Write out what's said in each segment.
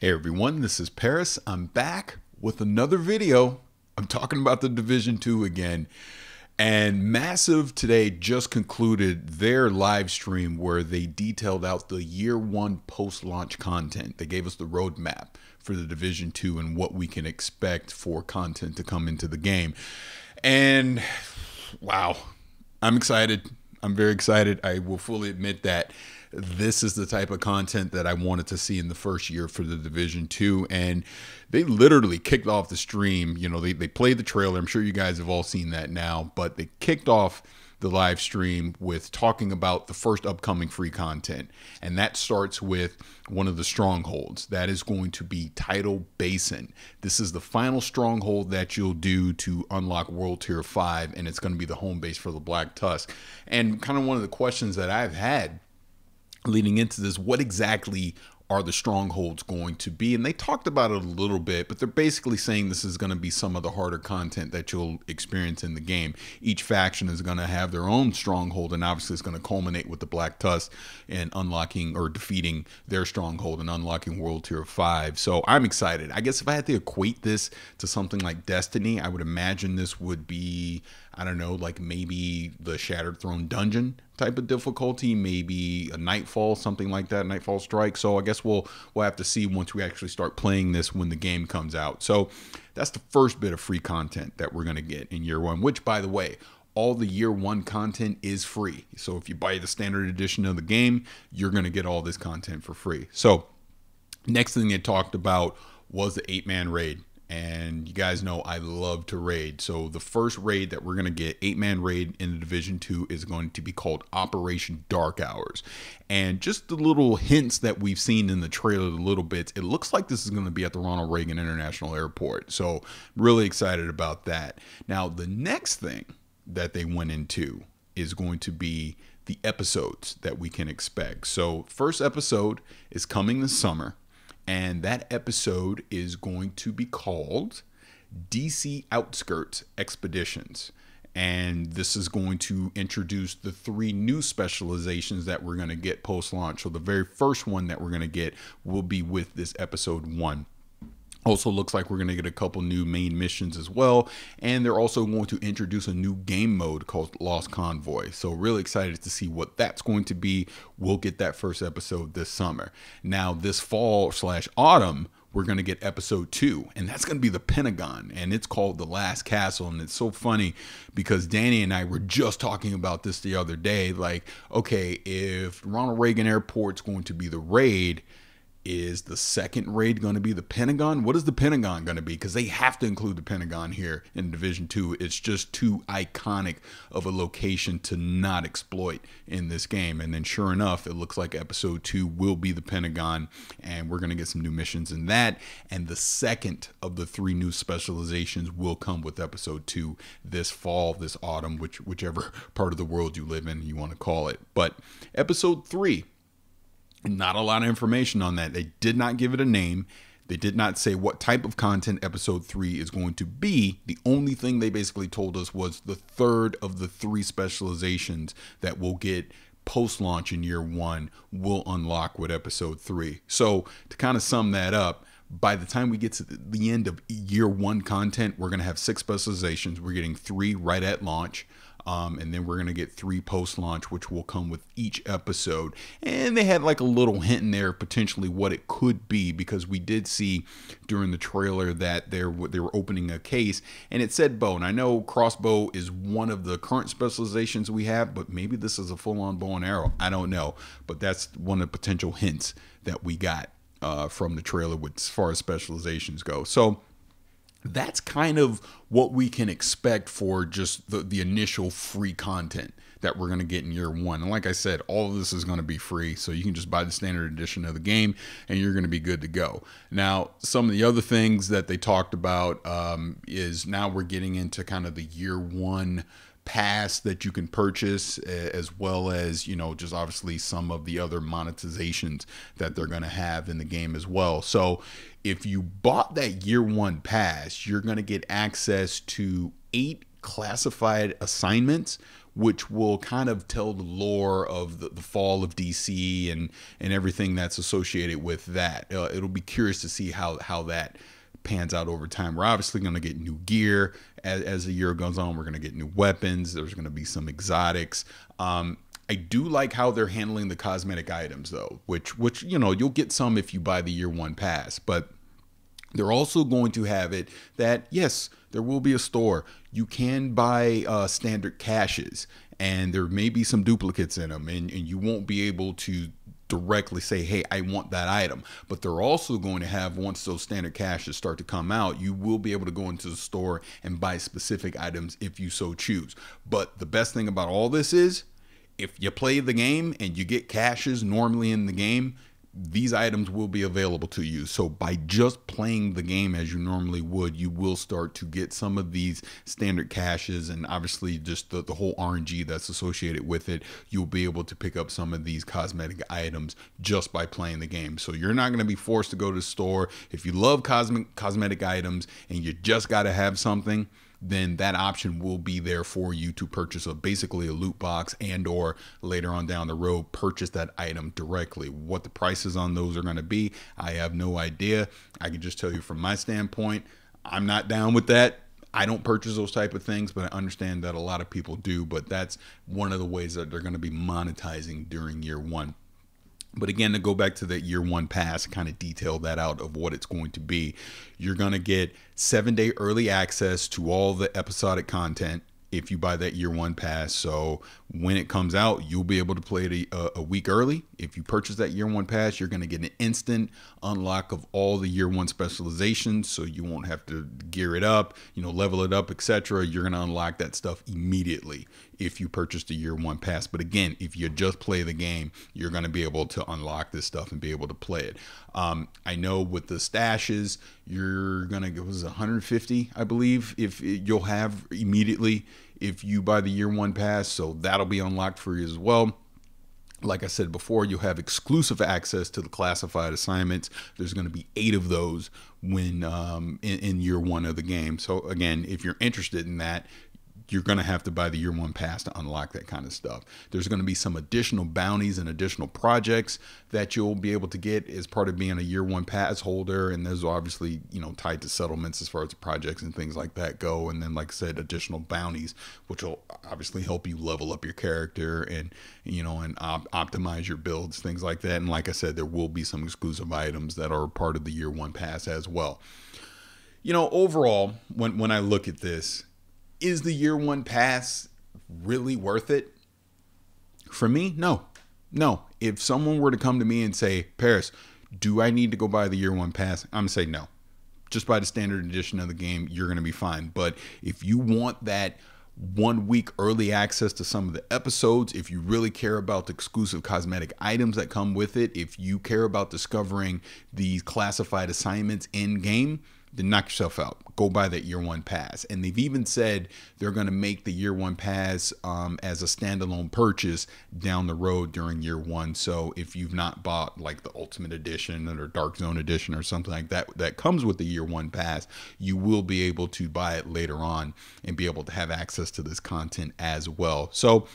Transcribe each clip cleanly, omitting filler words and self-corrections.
Hey everyone, this is Paris. I'm back with another video. I'm talking about the Division 2 again. And Massive today just concluded their live stream where they detailed out the year one post-launch content. They gave us the roadmap for the Division 2 and what we can expect for content to come into the game. And wow, I'm excited. I'm very excited. I will fully admit that this is the type of content that I wanted to see in the first year for the Division 2. And they literally kicked off the stream. You know, they played the trailer. I'm sure you guys have all seen that now. But they kicked off the live stream with talking about the first upcoming free content. And that starts with one of the strongholds. That is going to be Tidal Basin. This is the final stronghold that you'll do to unlock World Tier 5. And it's going to be the home base for the Black Tusk. And kind of one of the questions that I've had leading into this, what exactly are the strongholds going to be? And they talked about it a little bit, but they're basically saying this is going to be some of the harder content that you'll experience in the game. Each faction is going to have their own stronghold, and obviously it's going to culminate with the Black Tusk and unlocking or defeating their stronghold and unlocking World Tier 5. So I'm excited. I guess if I had to equate this to something like Destiny, I would imagine this would be, I don't know, like maybe the Shattered Throne Dungeon type of difficulty, maybe a Nightfall, something like that, Nightfall Strike. So I guess we'll have to see once we actually start playing this when the game comes out. So that's the first bit of free content that we're going to get in year one, which, by the way, all the year one content is free. So if you buy the standard edition of the game, you're going to get all this content for free. So next thing they talked about was the 8-man raid. And you guys know I love to raid. So the first raid that we're going to get, 8-man raid in the Division 2, is going to be called Operation Dark Hours. And just the little hints that we've seen in the trailer, the little bits, it looks like this is going to be at the Ronald Reagan International Airport. So really excited about that. Now, the next thing that they went into is going to be the episodes that we can expect. So first episode is coming this summer. And that episode is going to be called DC Outskirts Expeditions. And this is going to introduce the 3 new specializations that we're going to get post-launch. So the very first one that we're going to get will be with this episode 1. Also looks like we're going to get a couple new main missions as well. And they're also going to introduce a new game mode called Lost Convoy. So really excited to see what that's going to be. We'll get that first episode this summer. Now this fall/autumn, we're going to get episode 2. And that's going to be the Pentagon. And it's called The Last Castle. And it's so funny because Danny and I were just talking about this the other day. Like, okay, if Ronald Reagan Airport's going to be the raid, is the second raid going to be the Pentagon? What is the Pentagon going to be? Because they have to include the Pentagon here in Division 2. It's just too iconic of a location to not exploit in this game. And then sure enough, it looks like episode 2 will be the Pentagon. And we're going to get some new missions in that. And the second of the 3 new specializations will come with episode 2 this fall, this autumn, whichever part of the world you live in you want to call it. But episode 3, not a lot of information on that. They did not give it a name. They did not say what type of content episode 3 is going to be. The only thing they basically told us was the third of the 3 specializations that we'll get post-launch in year 1 will unlock with episode 3. So to kind of sum that up, by the time we get to the end of year 1 content, we're going to have 6 specializations. We're getting 3 right at launch. And then we're going to get 3 post-launch, which will come with each episode. And they had like a little hint in there potentially what it could be, because we did see during the trailer that they were opening a case and it said bow. And I know crossbow is one of the current specializations we have, but maybe this is a full-on bow and arrow. I don't know. But that's one of the potential hints that we got from the trailer with as far as specializations go. So that's kind of what we can expect for just the initial free content that we're going to get in year 1. And like I said, all of this is going to be free. So you can just buy the standard edition of the game and you're going to be good to go. Now, some of the other things that they talked about is now we're getting into kind of the year 1 pass that you can purchase, as well as, you know, just obviously some of the other monetizations that they're going to have in the game as well. So if you bought that year 1 pass, you're going to get access to 8 classified assignments, which will kind of tell the lore of the fall of DC and everything that's associated with that. It'll be curious to see how that pans out over time. We're obviously going to get new gear as the year goes on. We're going to get new weapons. There's going to be some exotics. I do like how they're handling the cosmetic items though, which you know, you'll get some if you buy the year one pass, but they're also going to have it that, yes, there will be a store. You can buy standard caches, and there may be some duplicates in them, and you won't be able to directly say, hey, I want that item. But they're also going to have, once those standard caches start to come out, you will be able to go into the store and buy specific items if you so choose. But the best thing about all this is, if you play the game and you get caches normally in the game, these items will be available to you. So by just playing the game as you normally would, you will start to get some of these standard caches, and obviously just the whole RNG that's associated with it. You'll be able to pick up some of these cosmetic items just by playing the game. So you're not going to be forced to go to the store. If you love cosmetic items and you just got to have something, then that option will be there for you to purchase basically a loot box, and or later on down the road purchase that item directly. What the prices on those are going to be, I have no idea. I can just tell you from my standpoint, I'm not down with that. I don't purchase those type of things, but I understand that a lot of people do. But that's one of the ways that they're going to be monetizing during year one. But again, to go back to that year one pass, kind of detail that out of what it's going to be. You're going to get 7-day early access to all the episodic content if you buy that year one pass. So when it comes out, you'll be able to play it a week early. If you purchase that year one pass, you're going to get an instant unlock of all the year one specializations. So you won't have to gear it up, you know, level it up, etc. You're going to unlock that stuff immediately if you purchase the year one pass. But again, if you just play the game, you're going to be able to unlock this stuff and be able to play it. I know with the stashes, you're going to get, was 150, I believe, if you'll have immediately if you buy the year one pass. So that'll be unlocked for you as well. Like I said before, you'll have exclusive access to the classified assignments. There's going to be 8 of those when in year one of the game. So again, if you're interested in that, you're going to have to buy the year one pass to unlock that kind of stuff. There's going to be some additional bounties and additional projects that you'll be able to get as part of being a year one pass holder. And those are obviously, you know, tied to settlements as far as the projects and things like that go. And then, like I said, additional bounties, which will obviously help you level up your character and, you know, and optimize your builds, things like that. And like I said, there will be some exclusive items that are part of the year one pass as well. You know, overall, when I look at this, is the year one pass really worth it? For me, no. No. If someone were to come to me and say, Paris, do I need to go buy the year one pass? I'm going to say no. Just buy the standard edition of the game. You're going to be fine. But if you want that 1 week early access to some of the episodes, if you really care about the exclusive cosmetic items that come with it, if you care about discovering these classified assignments in game, then knock yourself out. Go buy that year one pass. And they've even said they're going to make the year one pass as a standalone purchase down the road during year one. So if you've not bought like the Ultimate Edition or Dark Zone Edition or something like that that comes with the year one pass, you will be able to buy it later on and be able to have access to this content as well. So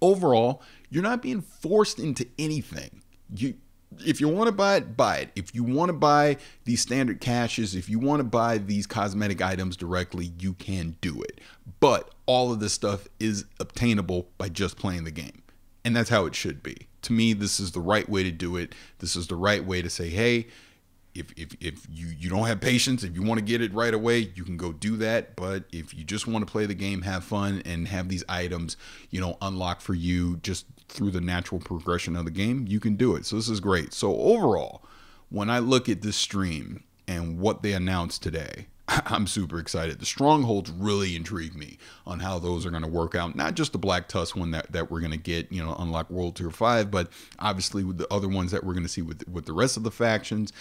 overall, you're not being forced into anything. If you want to buy it, buy it. If you want to buy these standard caches, if you want to buy these cosmetic items directly, you can do it. But all of this stuff is obtainable by just playing the game. And that's how it should be. To me, this is the right way to do it. This is the right way to say, hey, if you don't have patience, if you want to get it right away, you can go do that. But if you just want to play the game, have fun, and have these items, you know, unlock for you just through the natural progression of the game, you can do it. So this is great. So overall, when I look at this stream and what they announced today, I'm super excited. The strongholds really intrigue me on how those are going to work out. Not just the Black Tusk one that we're going to get, you know, unlock World Tier 5, but obviously with the other ones that we're going to see with the rest of the factions.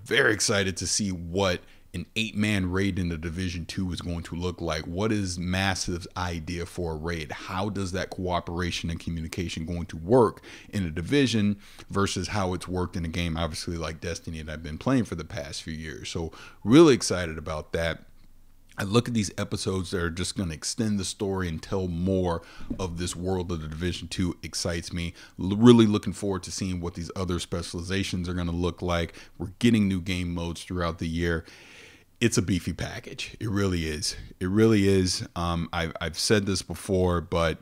Very excited to see what an 8-man raid in the Division 2 is going to look like. What is Massive's idea for a raid? How does that cooperation and communication going to work in a division versus how it's worked in a game, obviously like Destiny that I've been playing for the past few years. So really excited about that. I look at these episodes that are just going to extend the story and tell more of this world of the Division 2 excites me. Really looking forward to seeing what these other specializations are going to look like. We're getting new game modes throughout the year. It's a beefy package. It really is. It really is. I've said this before, but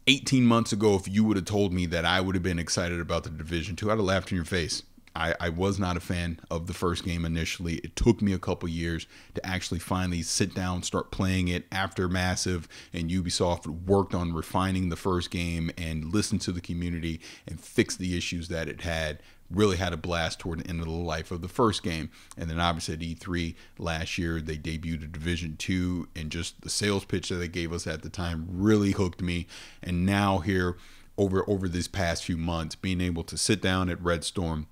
18 months ago, if you would have told me that I would have been excited about the Division 2, I'd have laughed in your face. I was not a fan of the first game initially. It took me a couple years to actually finally sit down, start playing it after Massive and Ubisoft worked on refining the first game and listened to the community and fix the issues that it had. Really had a blast toward the end of the life of the first game. And then obviously at E3 last year, they debuted a Division 2, and just the sales pitch that they gave us at the time really hooked me. And now here over these past few months, being able to sit down at Red Storm,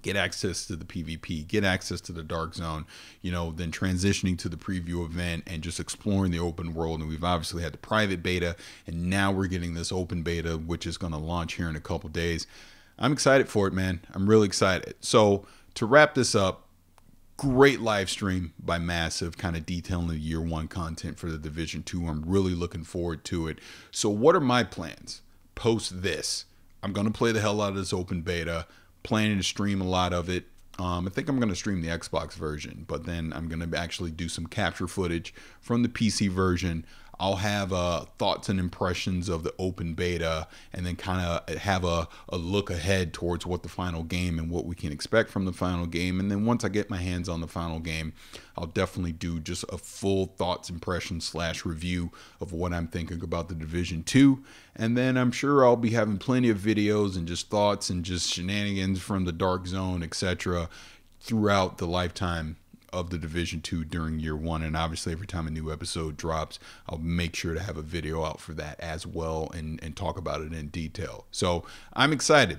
get access to the PvP, get access to the Dark Zone, then transitioning to the preview event and just exploring the open world. And we've obviously had the private beta, and now we're getting this open beta, which is going to launch here in a couple days. I'm excited for it, man. I'm really excited. So to wrap this up, great live stream by Massive, kind of detailing the year one content for the Division 2. I'm really looking forward to it. So what are my plans post this? I'm going to play the hell out of this open beta. Planning to stream a lot of it. I think I'm going to stream the Xbox version, but then I'm going to actually do some capture footage from the PC version. I'll have thoughts and impressions of the open beta, and then kind of have a look ahead towards what the final game and what we can expect from the final game. And then once I get my hands on the final game, I'll definitely do just a full thoughts, impressions / review of what I'm thinking about the Division 2. And then I'm sure I'll be having plenty of videos and just thoughts and just shenanigans from the Dark Zone, etc. throughout the lifetime of the Division 2 during year one. And obviously every time a new episode drops, I'll make sure to have a video out for that as well, and talk about it in detail. So I'm excited.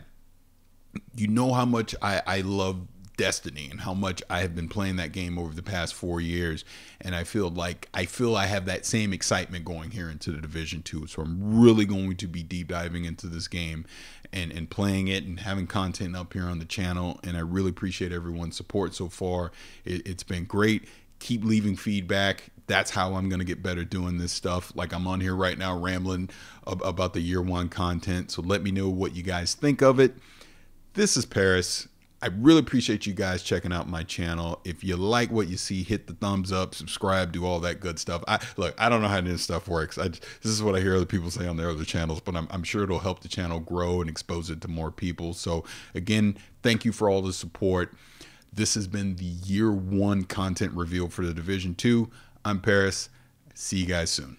You know how much I love Destiny and how much I have been playing that game over the past 4 years, and I feel I have that same excitement going here into the Division 2. So I'm really going to be deep diving into this game and playing it and having content up here on the channel, and I really appreciate everyone's support so far. It's been great. Keep leaving feedback. That's how I'm going to get better doing this stuff. Like I'm on here right now rambling about the year one content, so let me know what you guys think of it. This is Paris. I really appreciate you guys checking out my channel. If you like what you see, hit the thumbs up, subscribe, do all that good stuff. Look, I don't know how this stuff works. This is what I hear other people say on their other channels, but I'm sure it'll help the channel grow and expose it to more people. So again, thank you for all the support. This has been the year one content reveal for the Division 2. I'm Paris. See you guys soon.